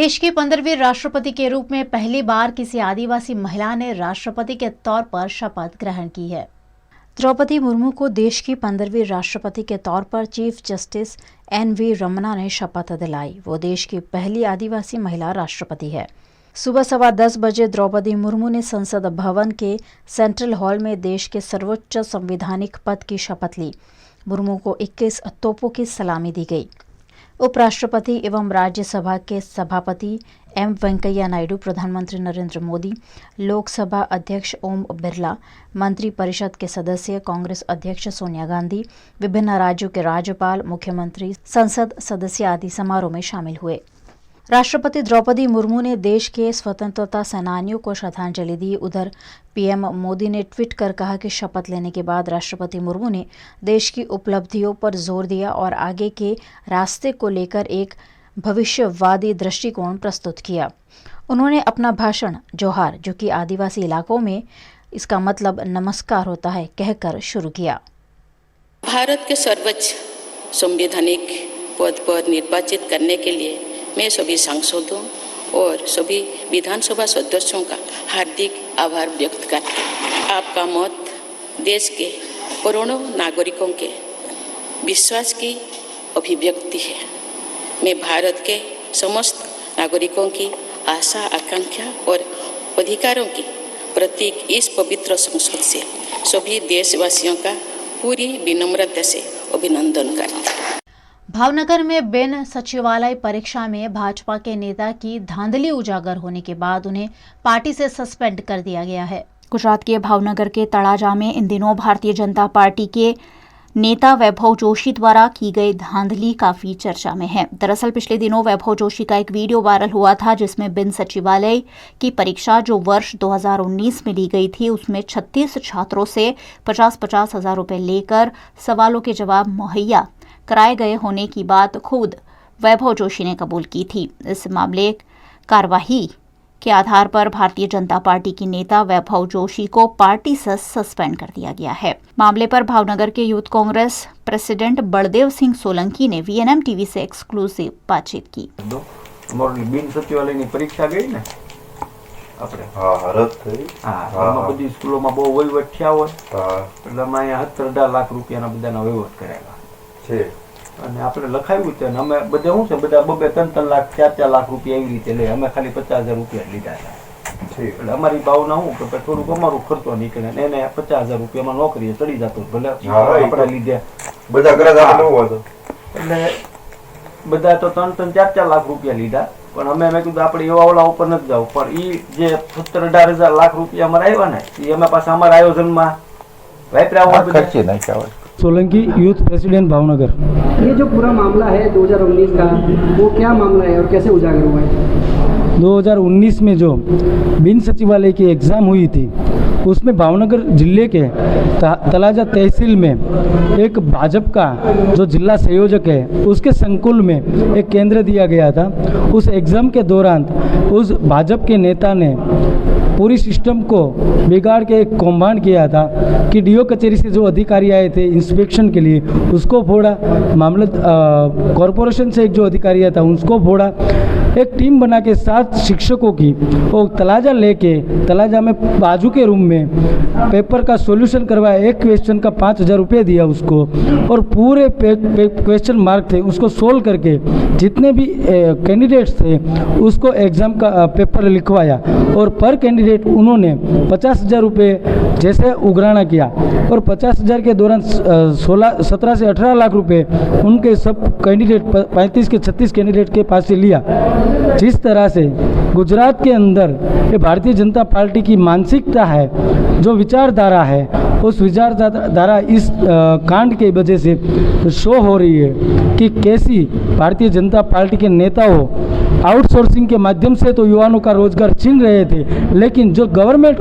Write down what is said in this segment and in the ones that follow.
देश की 15वीं राष्ट्रपति के रूप में पहली बार किसी आदिवासी महिला ने राष्ट्रपति के तौर पर शपथ ग्रहण की है। द्रौपदी मुर्मू को देश की 15वीं राष्ट्रपति के तौर पर चीफ जस्टिस एन.वी. रमन्ना ने शपथ दिलाई। वो देश की पहली आदिवासी महिला राष्ट्रपति है। सुबह 10:15 बजे द्रौपदी मुर्मू ने संसद भवन के सेंट्रल हॉल में देश के सर्वोच्च संवैधानिक पद की शपथ ली। मुर्मू को 21 तोपों की सलामी दी गई। उपराष्ट्रपति एवं राज्यसभा के सभापति एम वेंकैया नायडू, प्रधानमंत्री नरेंद्र मोदी, लोकसभा अध्यक्ष ओम बिरला, मंत्रिपरिषद के सदस्य, कांग्रेस अध्यक्ष सोनिया गांधी, विभिन्न राज्यों के राज्यपाल, मुख्यमंत्री, संसद सदस्य आदि समारोह में शामिल हुए। राष्ट्रपति द्रौपदी मुर्मू ने देश के स्वतंत्रता सेनानियों को श्रद्धांजलि दी। उधर पीएम मोदी ने ट्वीट कर कहा कि शपथ लेने के बाद राष्ट्रपति मुर्मू ने देश की उपलब्धियों पर जोर दिया और आगे के रास्ते को लेकर एक भविष्यवादी दृष्टिकोण प्रस्तुत किया। उन्होंने अपना भाषण जोहार, जो कि आदिवासी इलाकों में इसका मतलब नमस्कार होता है, कहकर शुरू किया। भारत के सर्वोच्च संवैधानिक पद पर निर्वाचित करने के लिए मैं सभी सांसदों और सभी विधानसभा सदस्यों का हार्दिक आभार व्यक्त करती हूँ। आपका मत देश के करोड़ों नागरिकों के विश्वास की अभिव्यक्ति है। मैं भारत के समस्त नागरिकों की आशा, आकांक्षा और अधिकारों की प्रतीक इस पवित्र संसद से सभी देशवासियों का पूरी विनम्रता से अभिनंदन करती हूँ। भावनगर में बिन सचिवालय परीक्षा में भाजपा के नेता की धांधली उजागर होने के बाद उन्हें पार्टी से सस्पेंड कर दिया गया है। गुजरात के भावनगर के तळाजा में इन दिनों भारतीय जनता पार्टी के नेता वैभव जोशी द्वारा की गई धांधली काफी चर्चा में है। दरअसल पिछले दिनों वैभव जोशी का एक वीडियो वायरल हुआ था, जिसमें बिन सचिवालय की परीक्षा जो वर्ष 2019 में ली गई थी, उसमें 36 छात्रों से 50-50 हजार रुपए लेकर सवालों के जवाब मुहैया कराए गए होने की बात खुद वैभव जोशी ने कबूल की थी। इस मामले कार्यवाही के आधार पर भारतीय जनता पार्टी की नेता वैभव जोशी को पार्टी से सस्पेंड कर दिया गया है। मामले पर भावनगर के यूथ कांग्रेस प्रेसिडेंट बलदेव सिंह सोलंकी ने वीएनएम टीवी से एक्सक्लूसिव बातचीत की। बिन सचिवालयની પરીક્ષા ગઈ ને આપણે રદ થઈ આમાં બધી સ્કૂલોમાં બહુ વહીવટ થયા હોય એટલે અમે અહીંયા 17 લાખ રૂપિયાના બધાના વહીવટ કરેલા છે અને આપણે લખાવ્યું છે અને અમે બધે શું છે બધા 2-3 લાખ 4 લાખ રૂપિયા એવી રીતે લે અમે ખાલી 50,000 રૂપિયા લીધા છે એટલે અમારી ભાવના શું કે થોડુંક અમારું ખર્ચો નીકળે ને એને 50,000 રૂપિયામાં નોકરીએ ચડી જતો ભલે આપણે લીધે બધા કરે આપણે ન હોતો એટલે બધા તો 3-4 લાખ રૂપિયા લીધા પણ અમે કીધું આપણે એવા ઓલા ઉપર નથી જાવ પણ ઈ જે 17-18,000 લાખ રૂપિયા અમારા આવ્યા ને એ અમે પાછા અમારા આયોજનમાં વાપર્યા હોય ખર્ચે નાખ્યા હોય। Solanki youth president Bhavnagar. ये जो पूरा मामला है 2019 का, वो क्या मामला है और कैसे उजागर हुआ है? 2019 में जो बिन सचिवालय की एग्ज़ाम हुई थी, उसमें भावनगर जिले के तलाजा तहसील में एक भाजपा का जो जिला संयोजक है, उसके संकुल में एक केंद्र दिया गया था। उस एग्ज़ाम के दौरान उस भाजपा के नेता ने पूरी सिस्टम को बिगाड़ के एक कौभांड किया था कि डीओ कचहरी से जो अधिकारी आए थे इंस्पेक्शन के लिए, उसको फोड़ा। मामला कॉरपोरेशन से एक जो अधिकारी आया था उसको फोड़ा। एक टीम बना के 7 शिक्षकों की वो तलाजा लेके तलाजा में बाजू के रूम में पेपर का सॉल्यूशन करवाया। एक क्वेश्चन का 5,000 रुपये दिया उसको और पूरे क्वेश्चन मार्क थे उसको सोल्व करके जितने भी कैंडिडेट्स थे उसको एग्ज़ाम का पेपर लिखवाया और पर कैंडिडेट उन्होंने 50,000 रुपये जैसे उगराना किया और 50,000 के दौरान 17 से 18 लाख रुपए उनके सब कैंडिडेट 35 के 36 कैंडिडेट के पास से लिया। जिस तरह से गुजरात के अंदर ये भारतीय जनता पार्टी की मानसिकता है, जो विचारधारा है, उस विचारधारा इस कांड की वजह से शो हो रही है कि कैसी भारतीय जनता पार्टी के नेताओं आउटसोर्सिंग के माध्यम से तो युवाओं का रोजगार छीन रहे थे, लेकिन जो गवर्नमेंट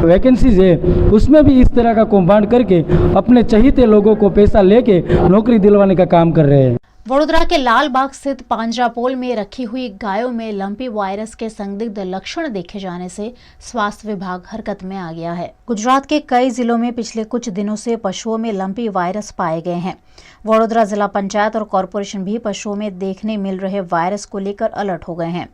वैकेंसीज है उसमें भी इस तरह का कौभांड करके अपने चहीते लोगों को पैसा लेके नौकरी दिलवाने का काम कर रहे हैं। वडोदरा के लालबाग स्थित पांजरापोल में रखी हुई गायों में लंपी वायरस के संदिग्ध लक्षण देखे जाने से स्वास्थ्य विभाग हरकत में आ गया है। गुजरात के कई जिलों में पिछले कुछ दिनों से पशुओं में लंपी वायरस पाए गए हैं। वडोदरा जिला पंचायत और कॉरपोरेशन भी पशुओं में देखने मिल रहे वायरस को लेकर अलर्ट हो गए हैं।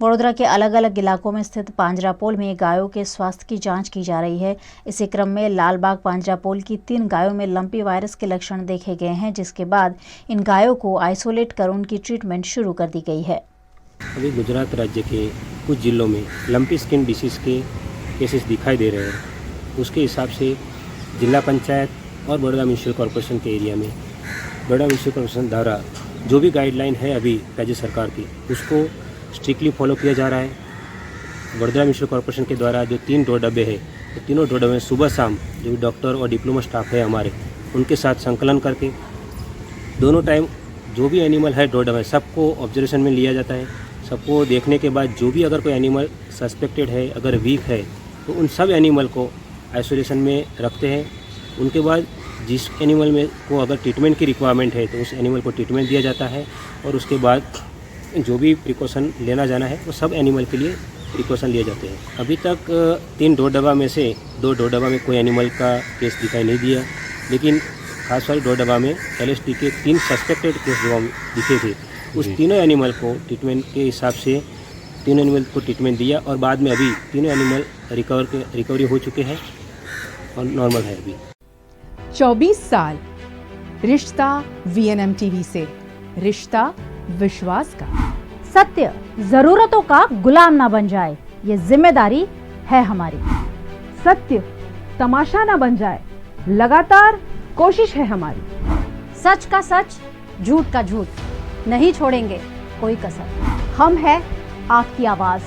वडोदरा के अलग अलग इलाकों में स्थित पांजरापोल में गायों के स्वास्थ्य की जांच की जा रही है। इसी क्रम में लालबाग पांजरापोल की 3 गायों में लंपी वायरस के लक्षण देखे गए हैं, जिसके बाद इन गायों को आइसोलेट कर उनकी ट्रीटमेंट शुरू कर दी गई है। अभी गुजरात राज्य के कुछ जिलों में लंपी स्किन डिसीज़ के केसेस दिखाई दे रहे हैं। उसके हिसाब से जिला पंचायत और बड़ौदा म्यूनिसिपल कॉरपोरेशन के एरिया में बड़ौदा म्यूनिसिपल कॉरपोरेशन द्वारा जो भी गाइडलाइन है अभी राज्य सरकार की, उसको स्ट्रिक्टली फॉलो किया जा रहा है। बड़ौदा म्यूनिसिपल कॉरपोरेशन के द्वारा जो 3 डोर डब्बे हैं, तो तीनों डोर डब्बे सुबह शाम जो डॉक्टर और डिप्लोमा स्टाफ है हमारे, उनके साथ संकलन करके दोनों टाइम जो भी एनिमल है डोर डब्बे सबको ऑब्जर्वेशन में लिया जाता है। सबको देखने के बाद जो भी अगर कोई एनिमल सस्पेक्टेड है, अगर वीक है, तो उन सब एनिमल को आइसोलेशन में रखते हैं। उनके बाद जिस एनिमल में को अगर ट्रीटमेंट की रिक्वायरमेंट है तो उस एनिमल को ट्रीटमेंट दिया जाता है, और उसके बाद जो भी प्रिकॉशन लेना जाना है वो सब एनिमल के लिए प्रिकॉशन लिए जाते हैं। अभी तक 3 डोर डब्बा में से 2 डोर डब्बा में कोई एनिमल का केस दिखाई नहीं दिया, लेकिन खास वाली डोर डब्बा में LSD के 3 सस्पेक्टेड केस दिखे थे। उस तीनों एनिमल को ट्रीटमेंट के हिसाब से तीनों एनिमल को ट्रीटमेंट दिया, और बाद में अभी तीनों एनिमल रिकवरी हो चुके हैं और नॉर्मल है अभी। 24 साल रिश्ता VNM TV से, रिश्ता विश्वास का। सत्य जरूरतों का गुलाम ना बन जाए, ये जिम्मेदारी है हमारी। सत्य तमाशा ना बन जाए, लगातार कोशिश है हमारी। सच का सच, झूठ का झूठ, नहीं छोड़ेंगे कोई कसर। हम है आपकी आवाज,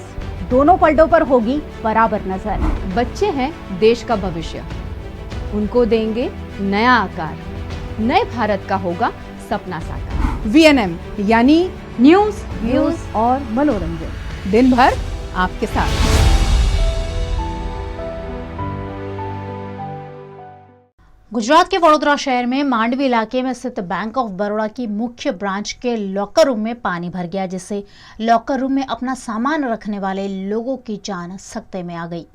दोनों पलटों पर होगी बराबर नजर। बच्चे हैं देश का भविष्य, उनको देंगे नया आकार, नए भारत का होगा सपना साकार। VNM यानी न्यूज, व्यूज और मनोरंजन, दिन भर आपके साथ। गुजरात के वडोदरा शहर में मांडवी इलाके में स्थित बैंक ऑफ बड़ौदा की मुख्य ब्रांच के लॉकर रूम में पानी भर गया, जिससे लॉकर रूम में अपना सामान रखने वाले लोगों की जान सकते में आ गई।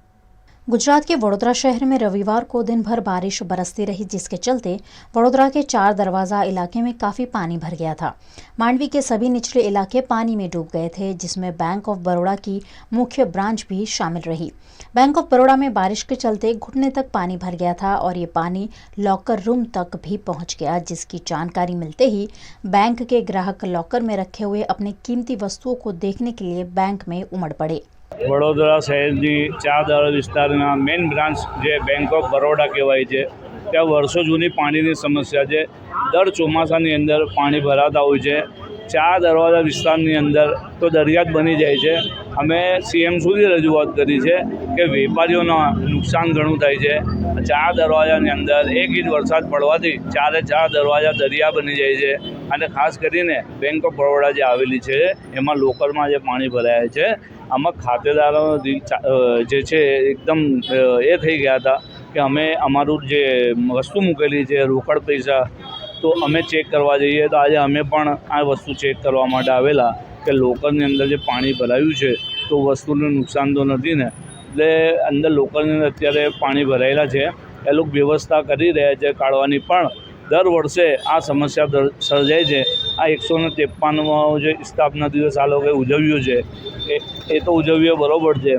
गुजरात के वडोदरा शहर में रविवार को दिन भर बारिश बरसती रही, जिसके चलते वडोदरा के 4 दरवाजा इलाके में काफ़ी पानी भर गया था। मांडवी के सभी निचले इलाके पानी में डूब गए थे, जिसमें बैंक ऑफ बड़ौदा की मुख्य ब्रांच भी शामिल रही। बैंक ऑफ बड़ौदा में बारिश के चलते घुटने तक पानी भर गया था और ये पानी लॉकर रूम तक भी पहुंच गया, जिसकी जानकारी मिलते ही बैंक के ग्राहक लॉकर में रखे हुए अपनी कीमती वस्तुओं को देखने के लिए बैंक में उमड़ पड़े। વડોદરા શહેરની 4 દરવાજા વિસ્તારના મેઇન બ્રાન્ચ જે બેંક ઓફ બરોડા કહેવાય છે, ત્યાં વર્ષો જૂની પાણીની સમસ્યા છે। દર ચોમાસાની અંદર પાણી ભરાતા હોય છે। 4 દરવાજા વિસ્તારની અંદર તો દરિયા જ બની જાય છે। અમે CM સુધી રજૂઆત કરી છે કે વેપારીઓને નુકસાન ઘણું થાય છે। 4 દરવાજાની અંદર 1 ઇંચ વરસાદ પડવાથી 4 દરવાજા દરિયા બની જાય છે, અને ખાસ કરીને બેંક ઓફ બરોડા જે આવેલી છે એમાં લોકરમાં જે પાણી ભરાયા છે, આમાં ખાતેદારો જે છે એકદમ એ થઈ ગયા હતા કે અમે અમારું જે વસ્તુ મૂકેલી છે રોકડ પૈસા, તો અમે ચેક કરવા જઈએ તો આજે અમે પણ આ વસ્તુ ચેક કરવા માટે આવેલા કે લોકરની અંદર જે પાણી ભરાયું છે તો વસ્તુનું નુકસાન તો નથી ને, એટલે અંદર લોકરની અંદર અત્યારે પાણી ભરાયેલા છે। એ લોકો વ્યવસ્થા કરી રહ્યા છે કાઢવાની, પણ દર વર્ષે આ સમસ્યા સર્જાય છે। આ 153મો જે સ્થાપના દિવસ આ લોકોએ ઉજવ્યો છે એ તો ઉજવ્યો બરાબર છે,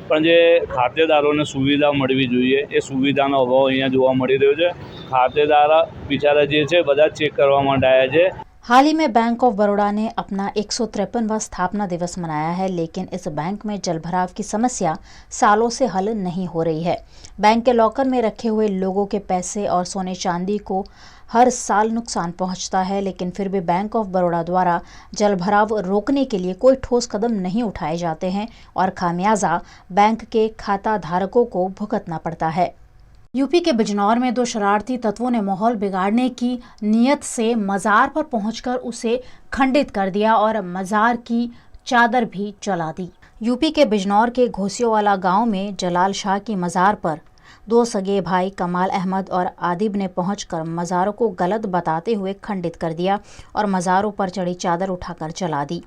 પણ જે ખાતેદારોને સુવિધા મળવી જોઈએ એ સુવિધાનો અભાવ અહીંયા જોવા મળી રહ્યો છે। ખાતેદાર બિચારા જે છે બધા ચેક કરવા માટે આવ્યા છે। हाल ही में बैंक ऑफ बड़ौदा ने अपना 153वां स्थापना दिवस मनाया है, लेकिन इस बैंक में जलभराव की समस्या सालों से हल नहीं हो रही है। बैंक के लॉकर में रखे हुए लोगों के पैसे और सोने चांदी को हर साल नुकसान पहुंचता है, लेकिन फिर भी बैंक ऑफ बड़ौदा द्वारा जलभराव रोकने के लिए कोई ठोस कदम नहीं उठाए जाते हैं और खामियाजा बैंक के खाता धारकों को भुगतना पड़ता है। यूपी के बिजनौर में 2 शरारती तत्वों ने माहौल बिगाड़ने की नीयत से मज़ार पर पहुंचकर उसे खंडित कर दिया और मज़ार की चादर भी जला दी। यूपी के बिजनौर के घोसियोवाला गांव में जलाल शाह की मज़ार पर दो सगे भाई कमाल अहमद और आदिब ने पहुंचकर मज़ारों को गलत बताते हुए खंडित कर दिया और मज़ारों पर चढ़ी चादर उठाकर जला दी।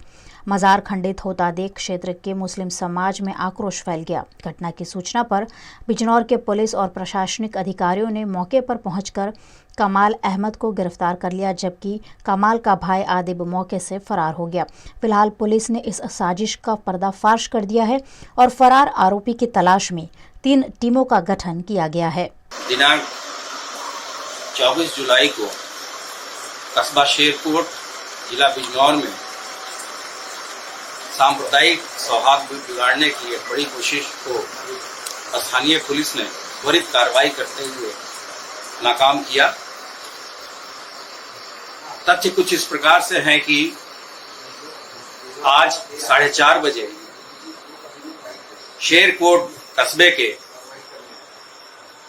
मज़ार खंडित होता देख क्षेत्र के मुस्लिम समाज में आक्रोश फैल गया। घटना की सूचना पर बिजनौर के पुलिस और प्रशासनिक अधिकारियों ने मौके पर पहुंचकर कमाल अहमद को गिरफ्तार कर लिया, जबकि कमाल का भाई आदिब मौके से फरार हो गया। फिलहाल पुलिस ने इस साजिश का पर्दाफाश कर दिया है और फरार आरोपी की तलाश में 3 टीमों का गठन किया गया है। दिनांक 24 जुलाई को कस्बा शेरकोट जिला बिजनौर में सांप्रदायिक सौहार्द बिगाड़ने की एक बड़ी कोशिश को स्थानीय पुलिस ने त्वरित कार्रवाई करते हुए नाकाम किया। तथ्य कुछ इस प्रकार से हैं कि आज 4:30 बजे शेरकोट कस्बे के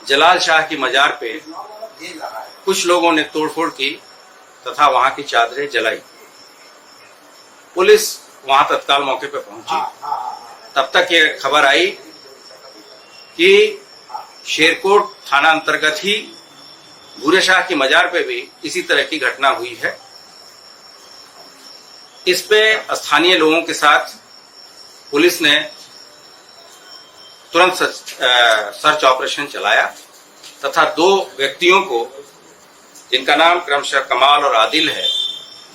जलाल शाह की मजार पे कुछ लोगों ने तोड़फोड़ की तथा वहां की चादरें जलाई। पुलिस वहां तत्काल मौके पर पहुंची। तब तक ये खबर आई कि शेरकोट थाना अंतर्गत ही भूरे शाह की मजार पे भी इसी तरह की घटना हुई है। इस पे स्थानीय लोगों के साथ पुलिस ने तुरंत सर्च ऑपरेशन चलाया तथा 2 व्यक्तियों को, जिनका नाम क्रमशः कमाल और आदिल है,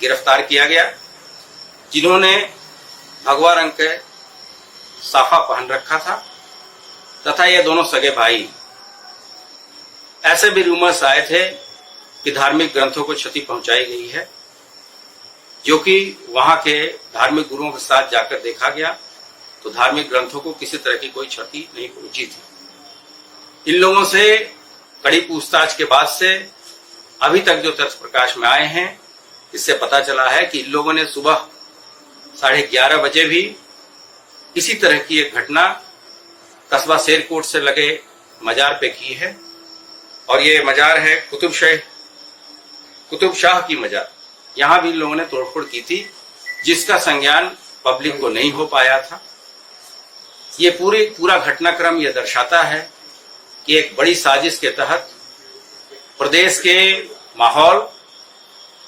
गिरफ्तार किया गया, जिन्होंने भगवा रंग के साफा पहन रखा था तथा ये दोनों सगे भाई। ऐसे भी रूमर्स आए थे कि धार्मिक ग्रंथों को क्षति पहुंचाई गई है, जो कि वहां के धार्मिक गुरुओं के साथ जाकर देखा गया तो धार्मिक ग्रंथों को किसी तरह की कोई क्षति नहीं पहुंची थी। इन लोगों से कड़ी पूछताछ के बाद से अभी तक जो तथ्य प्रकाश में आए हैं, इससे पता चला है कि इन लोगों ने सुबह 11:30 बजे भी इसी तरह की एक घटना कस्बा शेरकोट से लगे मजार पे की है और ये मजार है कुतुब शाह की मजार। यहाँ भी इन लोगों ने तोड़फोड़ की थी, जिसका संज्ञान पब्लिक को नहीं हो पाया था। ये पूरा घटनाक्रम यह दर्शाता है कि एक बड़ी साजिश के तहत प्रदेश के माहौल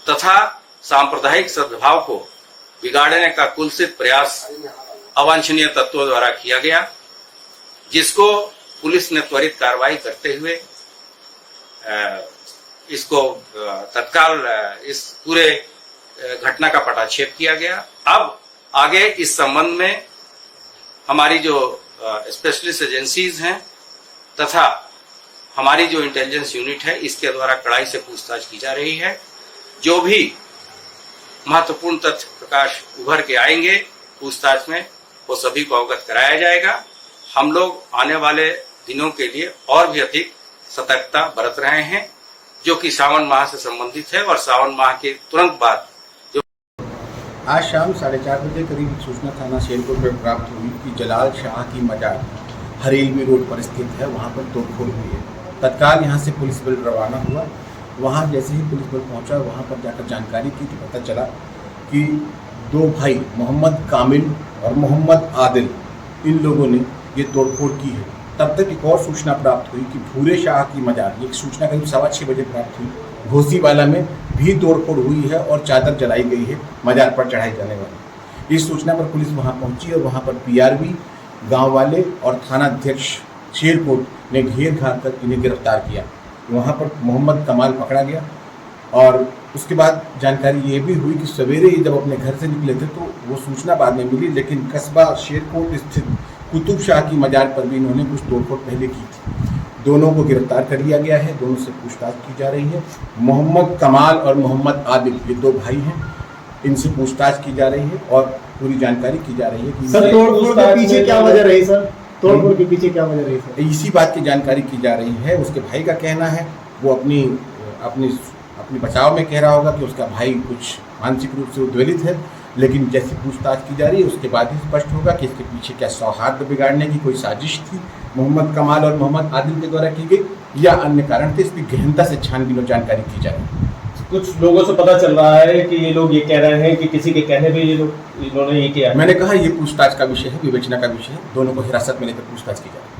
तथा सांप्रदायिक सद्भाव को बिगाड़ने का कुलसित प्रयास अवांछनीय तत्वों द्वारा किया गया, जिसको पुलिस ने त्वरित कार्रवाई करते हुए इसको तत्काल इस पूरे घटना का पटाक्षेप किया गया। अब आगे इस संबंध में हमारी जो स्पेशलिस्ट एजेंसीज हैं तथा हमारी जो इंटेलिजेंस यूनिट है, इसके द्वारा कड़ाई से पूछताछ की जा रही है। जो भी महत्वपूर्ण तथ्य प्रकाश उभर के आएंगे पूछताछ में, वो सभी को अवगत कराया जाएगा। हम लोग आने वाले दिनों के लिए और भी अधिक सतर्कता बरत रहे हैं, जो कि सावन माह से संबंधित है और सावन माह के तुरंत बाद आज शाम 4:30 बजे करीब सूचना थाना शेरकोट में प्राप्त हुई कि जलाल शाह की मजार हरेलवी रोड पर स्थित है, वहां पर तोड़फोड़ हुई है। तत्काल यहां से पुलिस बल रवाना हुआ। वहां जैसे ही पुलिस बल पहुंचा, वहां पर जाकर जानकारी की तो पता चला कि 2 भाई मोहम्मद कामिल और मोहम्मद आदिल, इन लोगों ने ये तोड़फोड़ की है। तब तक एक और सूचना प्राप्त हुई कि भूरे शाह की मजार, ये सूचना करीब 6:15 बजे प्राप्त हुई, घोसीवाला में भी तोड़फोड़ हुई है और चादर जलाई गई है मजार पर चढ़ाई जाने वाली। इस सूचना पर पुलिस वहां पहुंची और वहां पर पीआरवी, गांव वाले और थाना अध्यक्ष शेरकोट ने घेर घात कर इन्हें गिरफ्तार किया। वहां पर मोहम्मद कमाल पकड़ा गया और उसके बाद जानकारी ये भी हुई कि सवेरे ही जब अपने घर से निकले थे तो वो सूचना बाद में मिली, लेकिन कस्बा शेरकोट स्थित कुतुब शाह की मजार पर भी इन्होंने कुछ तोड़फोड़ पहले की थी। दोनों को गिरफ्तार कर लिया गया है, दोनों से पूछताछ की जा रही है। मोहम्मद कमाल और मोहम्मद आदिल, ये 2 भाई हैं, इनसे पूछताछ की जा रही है और पूरी जानकारी की जा रही है कि सर तोड़फोड़ के पीछे क्या वजह रही सर? तोड़फोड़ के पीछे क्या वजह रही सर? इसी बात की जानकारी की जा रही है। उसके भाई का कहना है, वो अपनी बचाव में कह रहा होगा कि उसका भाई कुछ मानसिक रूप से उद्वेलित है, लेकिन जैसी पूछताछ की जा रही है उसके बाद ही स्पष्ट होगा कि इसके पीछे क्या सौहार्द बिगाड़ने की कोई साजिश थी मोहम्मद कमाल और मोहम्मद आदिल के द्वारा की गई या अन्य कारण थे। इसकी गहनता से छानबीन और जानकारी की जा रही है। कुछ लोगों से पता चल रहा है कि ये लोग ये कह रहे हैं कि किसी के कहने पे इन्होंने ये किया। मैंने कहा ये पूछताछ का विषय है, विवेचना का विषय है। दोनों को हिरासत में लेकर पूछताछ की जा रही है।